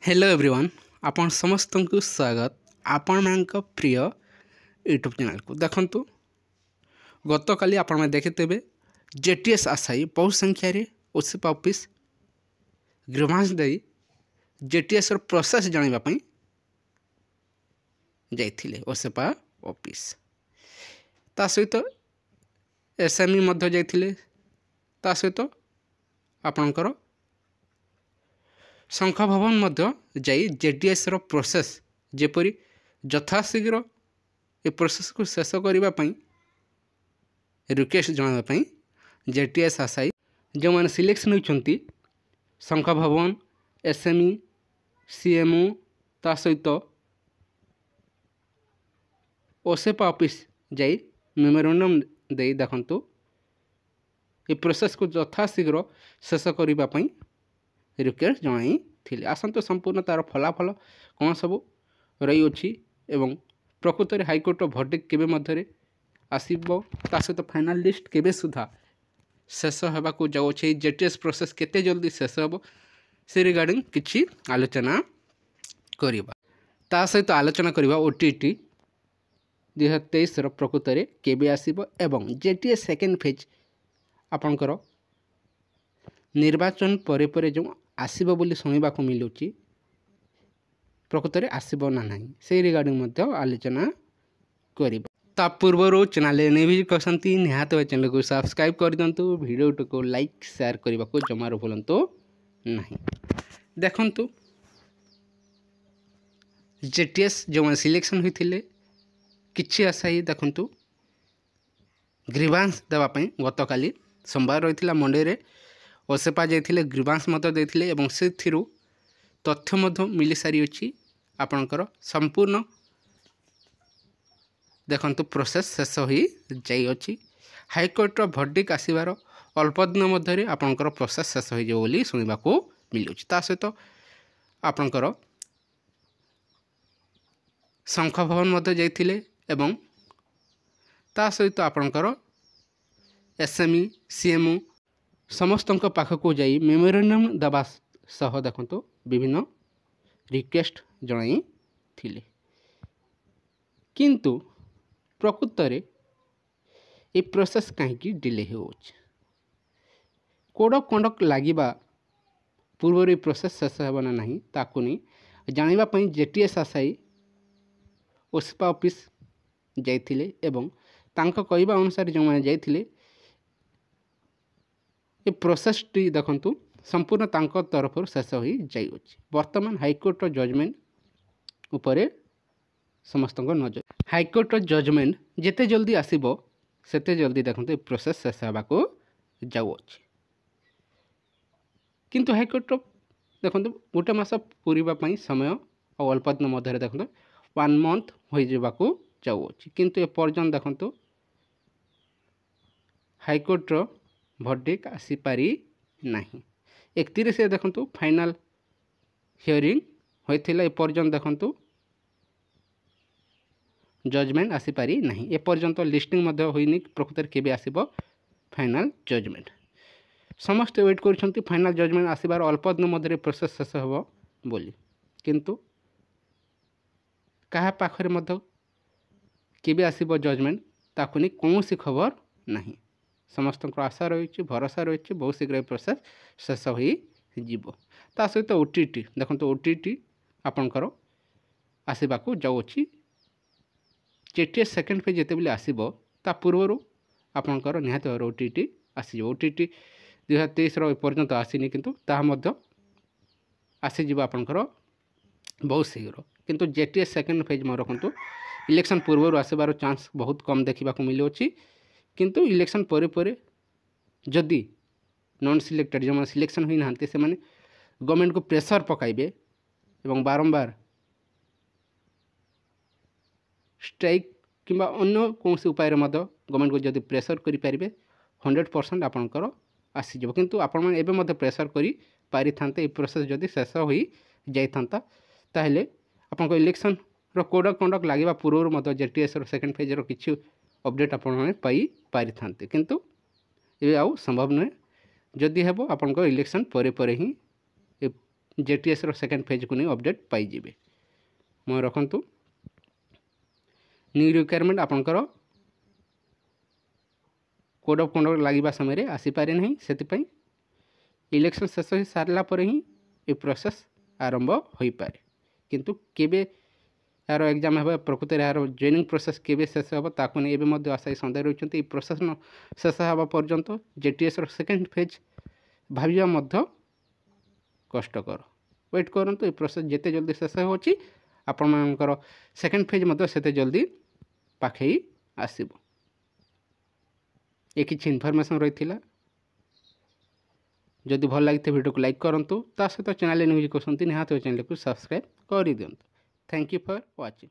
Hello everyone आपण समस्त को स्वागत आपण मान प्रिय यूट्यूब चैनल को देखंतु गत काली आपण में देखिथे जेटीएस आशायी बहु संख्यार ओसीपा ऑफिस ग्रीवांस दे जेटीएस प्रोसेस जानापी जाइए ओसीपा ऑफिस ता सहित एसएमई जाइए ता सहित आपणकर शंख भवन जाई जेडीएस रो प्रोसेस जेपरी यथाशीघ्र ए प्रोसेस को शेष करने रिक्वेस्ट जनापी जेटीएस आशायी जो मैंने सिलेक्शन होती शंख भवन एसएमई सीएमओ ता सहित ओसेपा ऑफिस जाई मेमोरेंडम दे देखंतु ये प्रोसेस को यथाशीघ्र शेष करने रिक्वेस्ट जनाई थिले। आसंतु संपूर्ण तार फलाफल कौन सब रही अच्छी एवं प्रकृत में हाइकोर्ट भर्डिक्ट केबे मध्य आसो ता सहित फाइनाल लिस्ट केबे सुधा शेष होगा जाऊँचे जेटीएस प्रोसेस केते जल्दी शेष हो से रिगार्डिंग किछि आलोचना करिबा ता सहित आलोचना करिबा ओटीटी 2023 प्रकृत में केबे आसीबो एवं जेटीएस सेकेंड फेज आपणकर निर्वाचन परे परे जो आसीबो बोली सुनिबा को मिलुची प्रकृत में आसीबो ना नहीं से रिगार्डिंग आलोचना करिबा ता पूर्व चैनल ने भी कसंती निहात चैनल को सब्सक्राइब कर दिंतु वीडियो को लाइक शेयर करने को जमार भूलु नहीं। देखंतु जेटीएस जो मैंने सिलेक्शन होते किछि आशायी देखंतु ग्रीवांस देवाई गत काली सोमवार रही मंडे रे ओसेपा जाइए ग्रीवांस देते और से तथ्य मिल सारी अच्छी आपणकर संपूर्ण देखंतु प्रोसेस शेष हो जाइए हाइकोर्ट भर्डिक्ट आसबार अल्प दिन मध्य आपणकर प्रोसेस शेष हो शुणा मिलूँ ता सहित आपणकर शंख भवन जाइए एवं ता सहित आपणकर एसएमई सीएमओ समस्त पाखक जाई मेमोरेंडम दबा सह देखंतु विभिन्न रिक्वेस्ट जनाई थिले किंतु प्रकृत में ये प्रोसेस कहीं डिले हो कोड ऑफ कंडक्ट लगिबा पूर्व ये प्रोसेस शेष होना नहीं ताकू नहीं जानापी जेटीएस आशायी ओसीपा ऑफिस जाइए एवं तांको कहवा अनुसार जो मैंने जाइए ये प्रोसेस टी देखंतु संपूर्ण तांको तरफ शेष हो जाइए वर्तमान हाइकोर्ट जजमेंट उपरे समस्त नजर हाइकोर्ट जजमेंट जिते जल्दी आसीबो सेते जल्दी देखंतु ये प्रोसेस शेष होगा जाऊँच किंतु हाइकोर्ट देखंतु गोटे मास पूरीबा समय और अल्प दिन मध्य देखंतु 1 मंथ हो जाऊँच किंतु ए पर्यंत देखंतु हाइकोर्ट भर्डिक्ट आसीपारी नहीं 31 देखंतु फाइनल हियरिंग होइथिला ए पर्यंत देखंतु जजमेंट आसीपारी नहीं ए पर्यंत लिस्टिंग मध्य होइनी प्रकृत केबे आसीबो फाइनल जजमेंट समस्त वेट करछंती फाइनल जजमेंट आसीबार अल्प दिन मध्य प्रोसेस शेष हो बोली किंतु कहा पाखरे मध्य केबे आसीबो जजमेंट ताकू नहीं कौन सी खबर नहीं समस्त आशा रही भरोसा रही बहुत शीघ्र प्रोसेस शेष हो सहित ओटीटी देखो ओटीटी आपणकर आसवा जाऊँगी जेटीएस सेकेंड फेज जिते बेले आसो ता पूर्व आपणकर निहत ओटीटी आसी ओटीटी 2023 पर्यंत आसीनी किंतु ताहा आसीज आपणकर बहुत शीघ्र किंतु जेटीएस सेकेंड फेज में रखु इलेक्शन पूर्व आसबार चांस बहुत कम देखा मिलू किंतु इलेक्शन परे परे जदि नॉन सिलेक्टेड जो मैंने सिलेक्शन होना से मैंने गवर्नमेंट को प्रेशर पकाइबे एवं बारंबार स्ट्राइक किंबा अन्य कौन उपाय गवर्नमेंट को जदि प्रेशर करें 100% आपणकर आसीज किंतु आपण मैंने एवं प्रेशर कर पारि था प्रोसेस जदि शेष हो जाता ताहले आपन इलेक्शन कोड ऑफ कंडक्ट लगे पूर्व जेटीएस सेकेंड फेज किसी अपडेट आपने पाई था किंतु ये आउ संभव नुहे जदि हे आपण इलेक्शन परे परे ही JTS सेकेंड फेज को नहीं अपडेट पाइबे। मैं रखु न्यू रिक्वायरमेंट आपंकर कोड ऑफ कंडक्ट लगे समय आसीपारे ना से इलेक्शन शेष हो सारा पर ही ये प्रोसेस आरंभ हो पारे किंतु केबे यार एग्जाम है प्रकृत यार जॉइनिंग प्रोसेस केबे शेष हो ताकू नहीं एवं आशायी सन्देह रही प्रोसेस शेष हवा पर्यंत JTS सेकेंड फेज भाविया कष्टकर वेट करूँ ये प्रोसेस जिते जल्दी शेष होची आपणकर सेकेंड फेज से जल्दी पाखे आसब। ये किसी इनफॉरमेशन रही जदि भल लगी वीडियो को लाइक करूँ सहित चैनल न्यूज को निहाती चैनल को सब्सक्राइब कर दिंतु। Thank you for watching.